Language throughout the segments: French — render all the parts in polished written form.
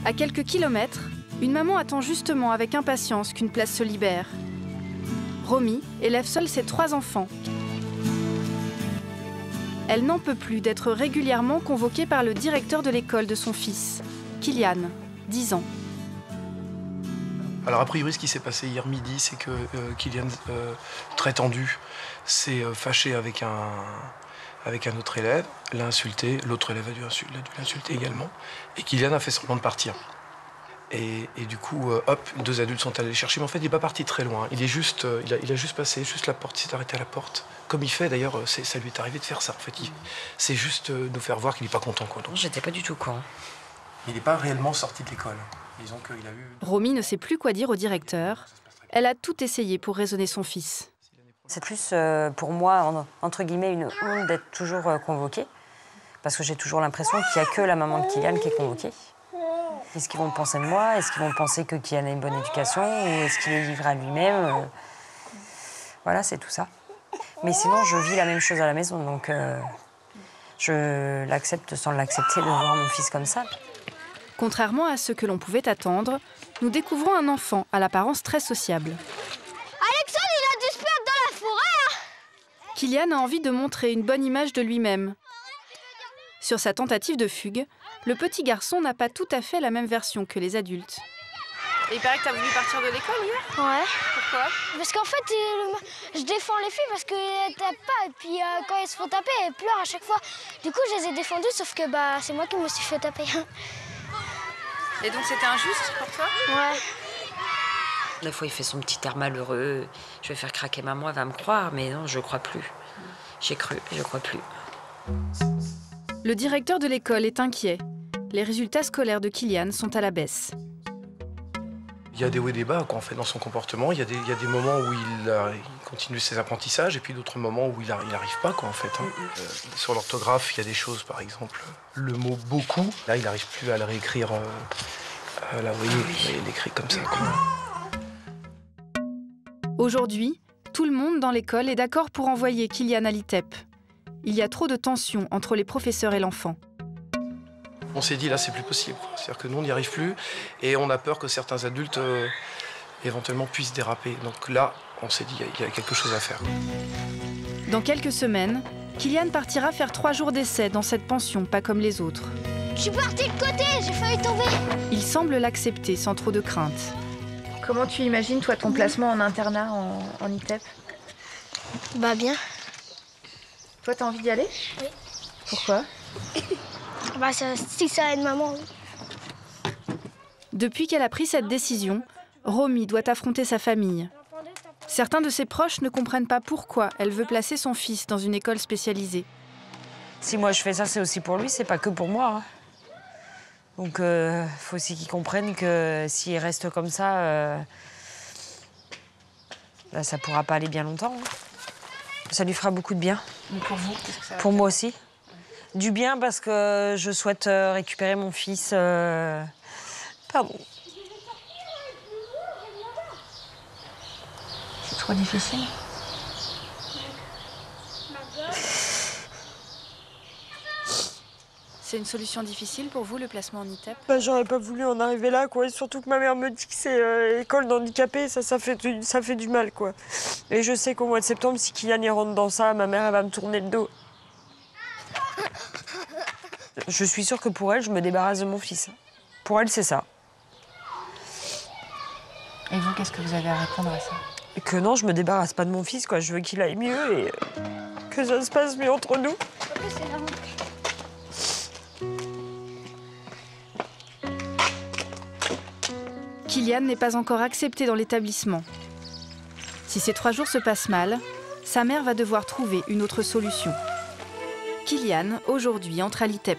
À quelques kilomètres, une maman attend justement avec impatience qu'une place se libère. Romy élève seule ses 3 enfants. Elle n'en peut plus d'être régulièrement convoquée par le directeur de l'école de son fils, Kylian, 10 ans. Alors a priori, ce qui s'est passé hier midi, c'est que Kylian, très tendu, s'est fâché avec un autre élève, l'a insulté, l'autre élève a dû l'insulter également, et Kylian a fait semblant de partir. Et du coup, hop, 2 adultes sont allés le chercher, mais en fait, il n'est pas parti très loin. Il a juste passé juste la porte, il s'est arrêté à la porte. Comme il fait, d'ailleurs, ça lui est arrivé de faire ça. En fait, c'est juste nous faire voir qu'il n'est pas content, quoi. Donc, j'étais pas du tout au courant. Il n'est pas réellement sorti de l'école. Disons qu'il a eu... Romy ne sait plus quoi dire au directeur. Elle a tout essayé pour raisonner son fils. C'est plus pour moi, entre guillemets, une honte d'être toujours convoquée. Parce que j'ai toujours l'impression qu'il n'y a que la maman de Kylian qui est convoquée. Est-ce qu'ils vont penser de moi? Est-ce qu'ils vont penser que Kylian a une bonne éducation? Ou est-ce qu'il est livré à lui-même? Voilà, c'est tout ça. Mais sinon, je vis la même chose à la maison, donc je l'accepte sans l'accepter de voir mon fils comme ça. Contrairement à ce que l'on pouvait attendre, nous découvrons un enfant à l'apparence très sociable. Alexandre, il a dû se perdre dans la forêt, hein. Kylian a envie de montrer une bonne image de lui-même. Sur sa tentative de fugue, le petit garçon n'a pas tout à fait la même version que les adultes. Et il paraît que tu as voulu partir de l'école hier? Ouais. Pourquoi? Parce qu'en fait, je défends les filles parce qu'elles tapent pas. Et puis quand elles se font taper, elles pleurent à chaque fois. Du coup, je les ai défendues, sauf que c'est moi qui me suis fait taper. Et donc c'était injuste pour toi? Ouais. La fois, il fait son petit air malheureux. Je vais faire craquer maman, elle va me croire. Mais non, je crois plus. J'ai cru, je crois plus. Le directeur de l'école est inquiet. Les résultats scolaires de Kylian sont à la baisse. Il y a des hauts et des bas, quoi, en fait, dans son comportement. Il y a des moments où il continue ses apprentissages et puis d'autres moments où il n'arrive pas, quoi, en fait. Hein. Sur l'orthographe, il y a des choses, par exemple, le mot « beaucoup », là, il n'arrive plus à le réécrire. Là, vous voyez, il écrit comme ça, quoi. Aujourd'hui, tout le monde dans l'école est d'accord pour envoyer Kylian à l'ITEP. Il y a trop de tensions entre les professeurs et l'enfant. On s'est dit, là, c'est plus possible. C'est-à-dire que nous, on n'y arrive plus et on a peur que certains adultes, éventuellement, puissent déraper. Donc là, on s'est dit, il y a quelque chose à faire. Dans quelques semaines, Kylian partira faire 3 jours d'essai dans cette pension, pas comme les autres. Je suis partie de côté, j'ai failli tomber. Il semble l'accepter sans trop de crainte. Comment tu imagines, toi, ton placement en internat en ITEP? Bien. Toi, t'as envie d'y aller? Oui. Pourquoi? Si ça aide maman. Depuis qu'elle a pris cette décision, Romy doit affronter sa famille. Certains de ses proches ne comprennent pas pourquoi elle veut placer son fils dans une école spécialisée. Si moi je fais ça, c'est aussi pour lui, c'est pas que pour moi. Hein. Donc faut aussi qu'il comprenne que s'il reste comme ça, ça pourra pas aller bien longtemps. Hein. Ça lui fera beaucoup de bien. Mais pour vous, qu'est-ce que ça va Pour faire? moi aussi. Du bien parce que je souhaite récupérer mon fils. Pardon. C'est trop difficile. C'est une solution difficile pour vous, le placement en ITEP? J'aurais pas voulu en arriver là, quoi. Et surtout que ma mère me dit que c'est école d'handicapés, ça fait du mal, quoi. Et je sais qu'au mois de septembre, si Kylian y rentre dans ça, ma mère, elle va me tourner le dos. Je suis sûre que pour elle, je me débarrasse de mon fils. Pour elle, c'est ça. Et vous, qu'est-ce que vous avez à répondre à ça? Et que non, je me débarrasse pas de mon fils, quoi. Je veux qu'il aille mieux et que ça se passe mieux entre nous. Kylian n'est pas encore accepté dans l'établissement. Si ces 3 jours se passent mal, sa mère va devoir trouver une autre solution. Kylian, aujourd'hui, entre à l'ITEP.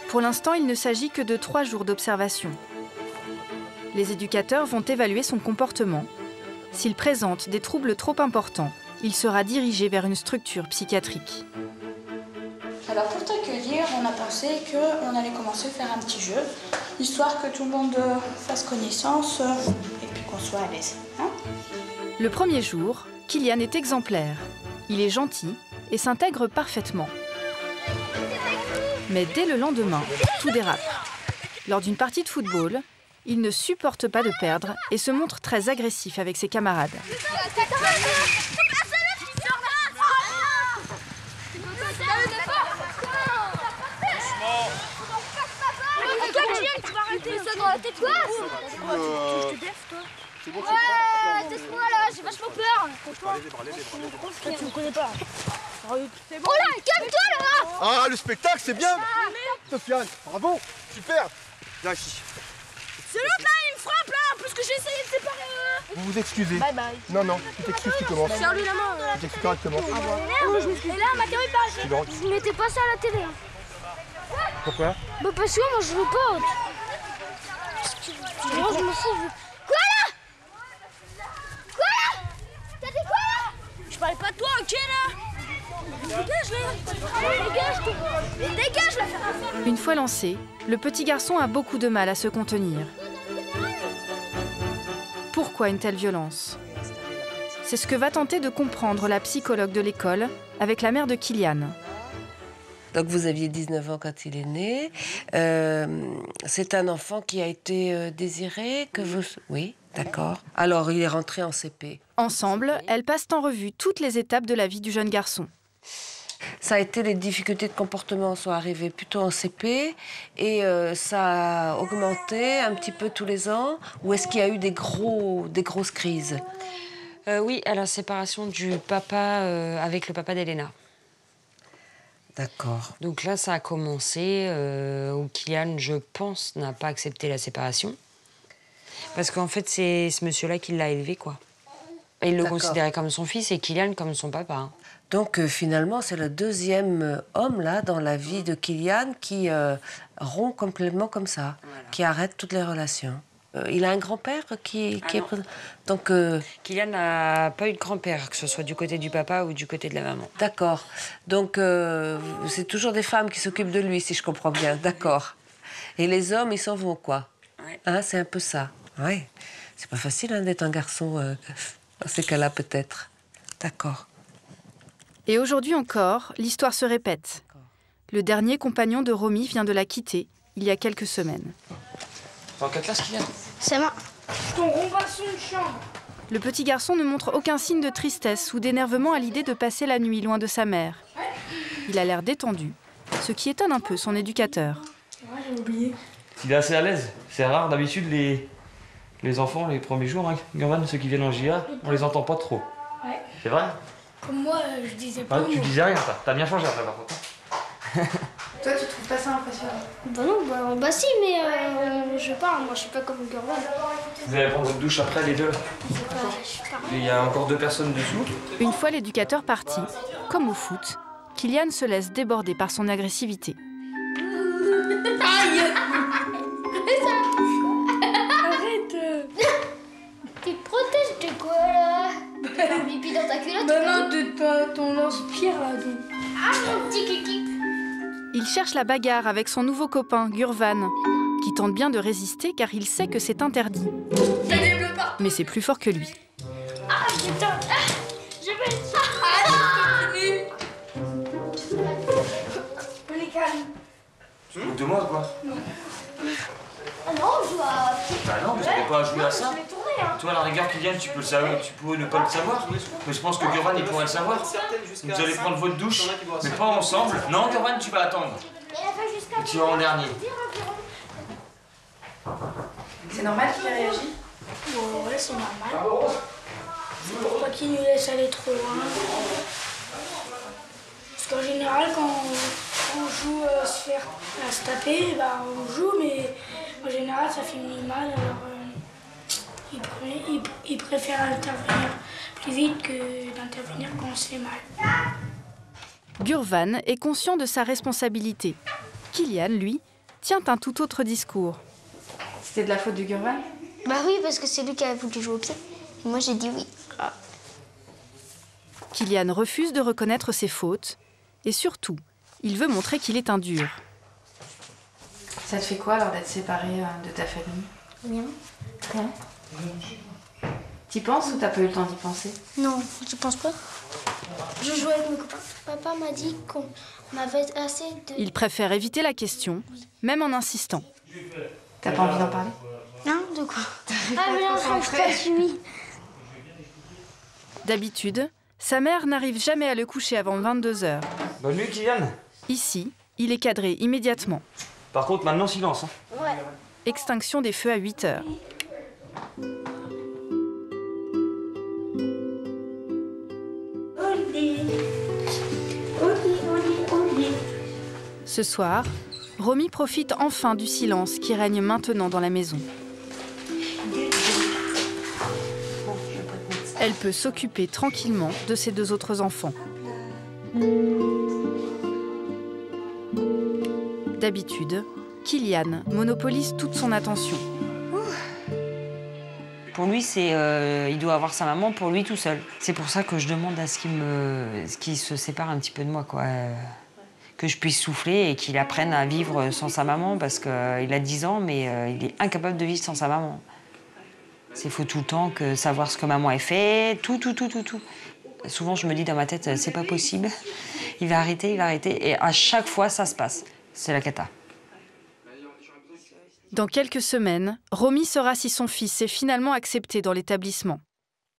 Pour l'instant, il ne s'agit que de 3 jours d'observation. Les éducateurs vont évaluer son comportement. S'il présente des troubles trop importants, il sera dirigé vers une structure psychiatrique. Alors pour t'accueillir, on a pensé qu'on allait commencer à faire un petit jeu, histoire que tout le monde fasse connaissance et puis qu'on soit à l'aise. Hein? Le premier jour, Kylian est exemplaire. Il est gentil et s'intègre parfaitement. Mais dès le lendemain, tout dérape. Lors d'une partie de football, il ne supporte pas de perdre et se montre très agressif avec ses camarades. Tais-toi! Ouais, tais-moi là, j'ai vachement peur! Tu me connais pas. Oh là, calme-toi là! Ah, le spectacle, c'est bien! Sofiane, bravo! Super! Viens ici. C'est l'autre là, il me frappe là, parce que j'ai essayé de séparer. Vous vous excusez. Bye bye. Non, non, tu t'excuses, tu commences. Serre-lui la main. Tu t'excuses correctement. Et là, Mathéo il paraît. Je mettais pas ça à la télé. Pourquoi? Bah parce que moi je veux pas. Moi je me fous. Quoi là? Quoi là? T'as dit quoi là? Je parlais pas de toi, ok là? Dégage là! Dégage là! Une fois lancé, le petit garçon a beaucoup de mal à se contenir. Pourquoi une telle violence? C'est ce que va tenter de comprendre la psychologue de l'école avec la mère de Kylian. Donc vous aviez 19 ans quand il est né. C'est un enfant qui a été désiré, que vous... Oui, d'accord. Alors il est rentré en CP. Ensemble, elles passent en revue toutes les étapes de la vie du jeune garçon. Ça a été les difficultés de comportement sont arrivées plutôt en CP et ça a augmenté un petit peu tous les ans. Ou est-ce qu'il y a eu des grosses crises? Oui, à la séparation du papa avec le papa d'Elena. D'accord. Donc là, ça a commencé où Kylian, je pense, n'a pas accepté la séparation. Parce qu'en fait, c'est ce monsieur-là qui l'a élevé, quoi. Et il le considérait comme son fils et Kylian comme son papa. Hein. Donc finalement, c'est le deuxième homme, là, dans la vie de Kylian qui rompt complètement comme ça, voilà. Qui arrête toutes les relations. Il a un grand-père qui est présent. Donc Kylian n'a pas eu de grand-père, que ce soit du côté du papa ou du côté de la maman. D'accord. Donc c'est toujours des femmes qui s'occupent de lui, si je comprends bien. D'accord. Et les hommes, ils s'en vont, quoi. Ouais. Hein, c'est un peu ça. Oui. C'est pas facile hein, d'être un garçon dans ces cas-là, peut-être. D'accord. Et aujourd'hui encore, l'histoire se répète. Le dernier compagnon de Romy vient de la quitter, il y a quelques semaines. Dans quelle classe, Kylian? C'est ma... Ton rompasson de chambre. Le petit garçon ne montre aucun signe de tristesse ou d'énervement à l'idée de passer la nuit loin de sa mère. Il a l'air détendu, ce qui étonne un peu son éducateur. Ouais, j'ai oublié. Il est assez à l'aise. C'est rare, d'habitude, les enfants, les premiers jours, hein, ceux qui viennent en JA, on les entend pas trop. Ouais. C'est vrai? Comme moi, je disais pas. Tu disais rien, t'as bien changé après, par contre. Toi, tu trouves pas ça impressionnant? Bah non, bah si, mais je parle, moi je suis pas comme Gurvan. Vous allez prendre votre douche après, les deux? Il y a encore 2 personnes dessous. Une fois l'éducateur parti, comme au foot, Kylian se laisse déborder par son agressivité. Aïe! Arrête! Tu te protèges de quoi là? Pipi dans ta culotte? Bah non, de ton lance-pierre là. Donc. Ah mon petit kiki! Il cherche la bagarre avec son nouveau copain, Gurvan, qui tente bien de résister car il sait que c'est interdit. Mais c'est plus fort que lui. Ah putain! Ah, je vais le faire! On est calme. Tu te moques de moi, quoi? Ah non, on joue à... Bah non, vous n'avez pas à jouer à ça. Je vais tourner, hein. Toi, à la rigueur, Kylian, tu peux le savoir, tu peux ne pas le savoir. Mais je pense que Gurvan, il pourrait le savoir. Vous allez prendre votre douche, mais pas ensemble. Non, Gurvan, tu vas attendre. Et tu vas en dernier. C'est normal qu'il ait réagi? Bon, ouais, c'est normal. C'est pour pas qu'il nous laisse aller trop loin. Parce qu'en général, quand on joue à se taper, bah, on joue, mais en général, ça finit mal. Alors, il préfère intervenir plus vite que d'intervenir quand on se fait mal. Gurvan est conscient de sa responsabilité. Kylian, lui, tient un tout autre discours. C'était de la faute de Gurvan? Bah oui, parce que c'est lui qui a voulu jouer au pied. Et moi, j'ai dit oui. Ah. Kylian refuse de reconnaître ses fautes et surtout, il veut montrer qu'il est un dur. Ça te fait quoi alors d'être séparé de ta famille? Rien. Rien. T'y penses ou t'as pas eu le temps d'y penser? Non, je pense pas. Je jouais avec mes copains. Papa m'a dit qu'on avait assez de... Il préfère éviter la question, même en insistant. T'as pas envie d'en parler? Non, de quoi? Ah, mais non, je t'ai suivi. D'habitude, sa mère n'arrive jamais à le coucher avant 22 h. Bonne nuit, Kylian. Ici, il est cadré immédiatement. Par contre, maintenant, silence. Hein. Ouais. Extinction des feux à 8 h. Ce soir, Romy profite enfin du silence qui règne maintenant dans la maison. Elle peut s'occuper tranquillement de ses 2 autres enfants. D'habitude, Kylian monopolise toute son attention. Pour lui, il doit avoir sa maman pour lui tout seul. C'est pour ça que je demande à ce qu'il se sépare un petit peu de moi, quoi. Que je puisse souffler et qu'il apprenne à vivre sans sa maman, parce qu'il a 10 ans, mais il est incapable de vivre sans sa maman. Il faut tout le temps savoir ce que maman a fait, tout. Souvent, je me dis dans ma tête, c'est pas possible. Il va arrêter. Et à chaque fois, ça se passe. C'est la cata. Dans quelques semaines, Romy saura si son fils est finalement accepté dans l'établissement.